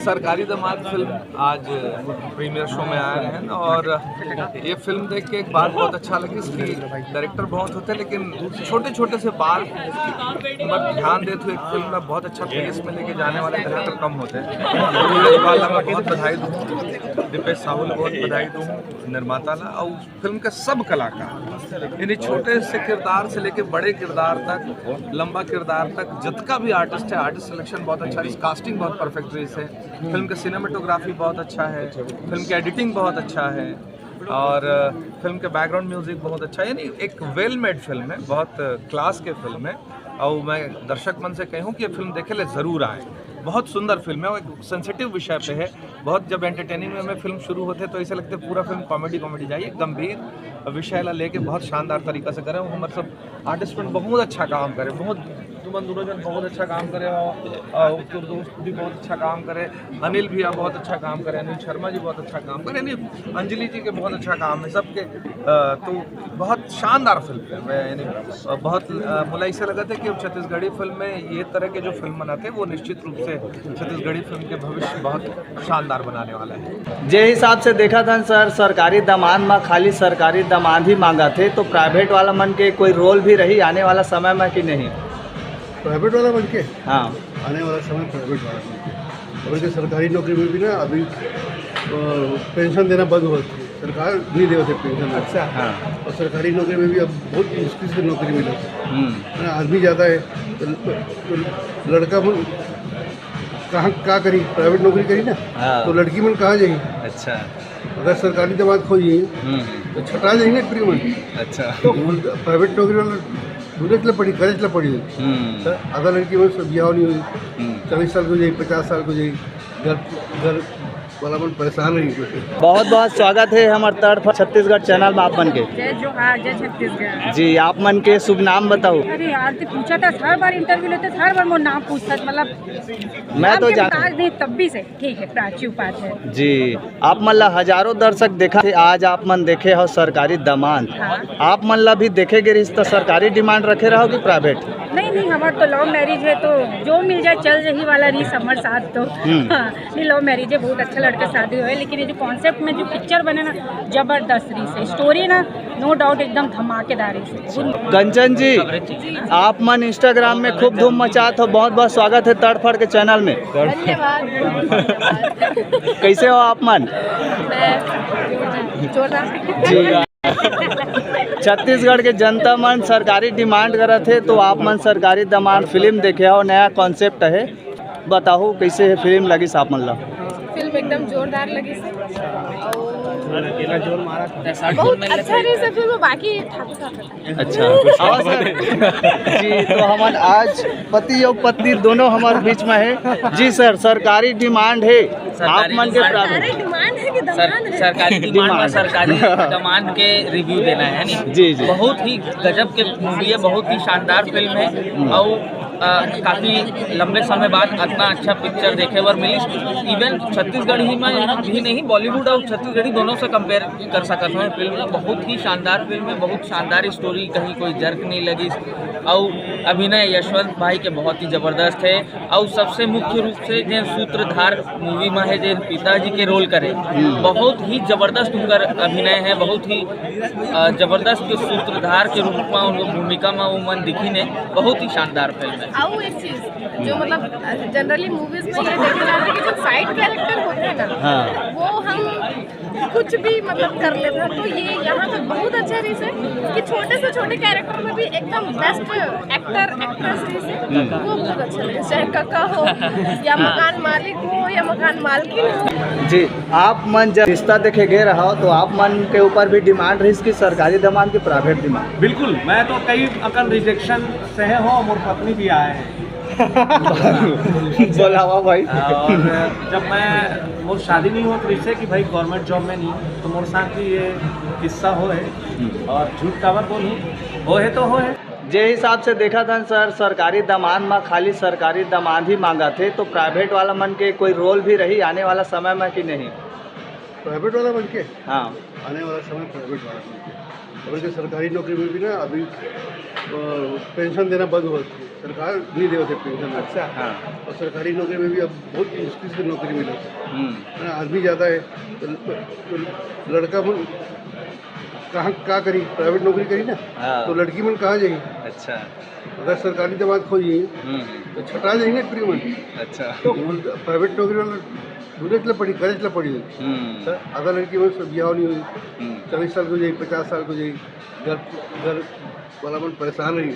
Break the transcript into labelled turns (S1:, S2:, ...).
S1: सरकारी दामाद फिल्म आज प्रीमियर शो में आए हैं और ये फिल्म देख के एक बात बहुत अच्छा लगी। इसकी डायरेक्टर बहुत होते हैं लेकिन छोटे छोटे से बात पर ध्यान देते हुए एक फिल्म में बहुत अच्छा पेस में लेके जाने वाले डायरेक्टर कम होते हैं। नीरज बाला मैं बहुत बधाई दूँ, दीपेश साहू को बहुत बधाई दूँ, निर्माता ला और फिल्म के सब कलाकार, यानी छोटे से किरदार से लेके बड़े किरदार तक, लंबा किरदार तक, जितना भी आर्टिस्ट है, आर्टिस्ट सिलेक्शन बहुत अच्छा है, कास्टिंग बहुत परफेक्ट रही है, फिल्म का सिनेमेटोग्राफी बहुत अच्छा है, फिल्म की एडिटिंग बहुत अच्छा है और फिल्म के बैकग्राउंड म्यूजिक बहुत अच्छा है। यानी एक वेल मेड फिल्म है, बहुत क्लास के फिल्म है और मैं दर्शक मन से कहूँ कि ये फिल्म देखे ले ज़रूर आए। बहुत सुंदर फिल्म है और एक सेंसिटिव विषय पे है। बहुत जब एंटरटेनिंग में फिल्म शुरू होते तो ऐसा लगता है पूरा फिल्म कॉमेडी जाइए, गंभीर विषय ला लेके बहुत शानदार तरीका से करें। हमारे सब आर्टिस्ट बहुत अच्छा काम करे, बहुत तुमन दोनों जन बहुत अच्छा काम करे और उसके दोस्त भी बहुत अच्छा काम करे, अनिल भैया बहुत अच्छा काम करे, अनिल शर्मा जी बहुत अच्छा काम करे, यानी अंजलि जी के बहुत अच्छा काम है सबके। तो बहुत शानदार फिल्म है। यानी बहुत मुझे ऐसा लगा था कि अब छत्तीसगढ़ी फिल्म में ये तरह के जो फिल्म बनाते हैं वो निश्चित रूप से छत्तीसगढ़ी फिल्म के भविष्य बहुत शानदार बनाने वाला है।
S2: जे हिसाब से देखा था सर, सरकारी दामाद में खाली सरकारी दामाद ही मांगा थे, तो प्राइवेट वाला मन के कोई रोल भी रही आने वाला समय में कि नहीं?
S3: प्राइवेट वाला बन के
S2: हाँ,
S3: आने वाला समय प्राइवेट वाला बन के। और सरकारी नौकरी में भी ना अभी पेंशन देना बंद हो गई, सरकार नहीं दे होते पेंशन।
S2: अच्छा, हाँ।
S3: और सरकारी नौकरी में भी अब बहुत मुश्किल से नौकरी मिले, आदमी ज़्यादा है तो लड़का मन कहाँ क्या करी, प्राइवेट नौकरी करी ना,
S2: हाँ।
S3: तो लड़की मन कहाँ जाएगी?
S2: अच्छा,
S3: अगर सरकारी दामाद खोजी तो छटा जाएंगे प्री मन।
S2: अच्छा,
S3: तो प्राइवेट नौकरी वाला ढूंढे पड़ी, करे पड़ी। आधा लड़की में सब ब्याह नहीं हुई, 40 साल को जाए, 50 साल को जाए, घर वाला मन परेशान रही।
S2: बहुत बहुत स्वागत है हमारे तर्फ छत्तीसगढ़ चैनल में आप मन के।
S4: जय जोहार, जय छत्तीसगढ़
S2: जी, आप मन के शुभ नाम बताओ।
S4: अरे यार तो पूछा था, हर बार इंटरव्यू लेते हर बार वो नाम पूछता, मतलब
S2: मैं तो जानता
S4: नहीं तब भी से ठीक है, प्राची उपाध्याय
S2: जी। आप मतलब हजारों दर्शक देखा थे, आज आप मन देखे हो सरकारी दामाद।
S4: हाँ।
S2: आप मतलब भी देखे गे रिश्ता सरकारी डिमांड रखे रहो कि प्राइवेट?
S4: नहीं हमारा तो लव मैरिज है, तो जो मिल जाए चल रही वाला रही हमारे साथ तो। हाँ, नहीं लव मैरिज है, बहुत अच्छा लड़का शादी हुआ है, लेकिन ये जो कॉन्सेप्ट में जो पिक्चर बने ना जबरदस्त रही से, स्टोरी ना नो डाउट एकदम धमाकेदार है।
S2: कंचन जी, आप मन इंस्टाग्राम में खूब धूम मचात हो, बहुत बहुत स्वागत है तड़फड़ के चैनल में।
S4: धन्यवाद।
S2: कैसे हो आप मन? जी, छत्तीसगढ़ के जनता मन सरकारी डिमांड करत है, तो आप मन सरकारी दामाद फिल्म देखे हो, नया कॉन्सेप्ट है, बताओ कैसे है फिल्म लगी आप मन ला?
S5: फिल्म एकदम जोरदार लगी से बहुत अच्छा रही से फिल्म, बाकी
S2: अच्छा जी। तो हमारे आज पति और पत्नी दोनों हमारे बीच में है जी। सर, सरकारी डिमांड है आप मन के प्राइवेट
S5: डिमांड है कि दामाद है?
S6: सरकारी डिमांड, सरकारी दामाद के रिव्यू देना है नहीं?
S2: जी जी।
S6: बहुत ही गजब के मूवी है, बहुत ही शानदार फिल्म है और काफ़ी लंबे समय बाद इतना अच्छा पिक्चर देखे और मिली। इवन छत्तीसगढ़ ही में भी नहीं, बॉलीवुड और छत्तीसगढ़ी दोनों से कंपेयर कर सकते हैं। फिल्म बहुत ही शानदार फिल्म है, बहुत शानदार स्टोरी, कहीं कोई जर्क नहीं लगी और अभिनय यशवंत भाई के बहुत ही ज़बरदस्त है। और सबसे मुख्य रूप से जो सूत्रधार मूवी में है, जो पिताजी के रोल करे, बहुत ही ज़बरदस्त उनका अभिनय है, बहुत ही ज़बरदस्त सूत्रधार के रूप में उनको भूमिका में वो मन दिखी ने, बहुत ही शानदार फिल्म है।
S5: और एक चीज जो मतलब जनरली मूवीज में ये देखा जाता है कि जो साइड कैरेक्टर होते हैं ना,
S2: हाँ।
S5: वो हम कुछ भी मतलब कर लेते हैं, तो ये यहाँ पे बहुत अच्छा रही से कि छोटे से छोटे कैरेक्टर में भी एकदम बेस्ट एक्टर एक्ट्रेस रही से, वो बहुत अच्छा लगे, चाहे काका हो या मकान मालिक हो या मकान मालकिन हो।
S2: जी, आप मन जब रिश्ता देखे गए रहा हो, तो आप मन के ऊपर भी डिमांड रही कि सरकारी दामाद की प्राइवेट डिमांड?
S7: बिल्कुल, मैं तो कई अकल रिजेक्शन सहे हो, मोर पत्नी भी आए हैं।
S2: बोलावा भाई।
S7: और जब मैं मोर शादी नहीं हो तो इससे कि भाई गवर्नमेंट जॉब में नहीं, तो मोर साथ भी ये किस्सा हो है और झूठ काबर बोलूँ, हो है तो हो है।
S2: जे हिसाब से देखा था सर, सरकारी दामाद में खाली सरकारी दामाद ही मांगा थे, तो प्राइवेट वाला मन के कोई रोल भी रही आने वाला समय में कि नहीं?
S3: प्राइवेट वाला बन के
S2: हाँ,
S3: आने वाला समय प्राइवेट वाला बन के। और इनके सरकारी नौकरी में भी ना अभी पेंशन देना बंद हुआ, सरकार नहीं दे होते पेंशन।
S2: अच्छा हाँ
S3: और सरकारी नौकरी में भी अब बहुत मुश्किल से नौकरी मिले, आदमी ज़्यादा है तो लड़का मन कहाँ क्या करी, प्राइवेट नौकरी करी ना
S2: हाँ।
S3: तो लड़की मन कहाँ जाएगी।
S2: अच्छा
S3: अगर सरकारी दमाद खोजी तो छटा जाएंगे प्री मन।
S2: अच्छा
S3: तो प्राइवेट नौकरी वाला ढूंढे चला पड़ी, करे चला पड़ी। आधा लड़की में सब ब्याह नहीं हुई, 40 साल को जाएगी, 50 साल को जाएगी, घर घर वाला मन परेशान रही।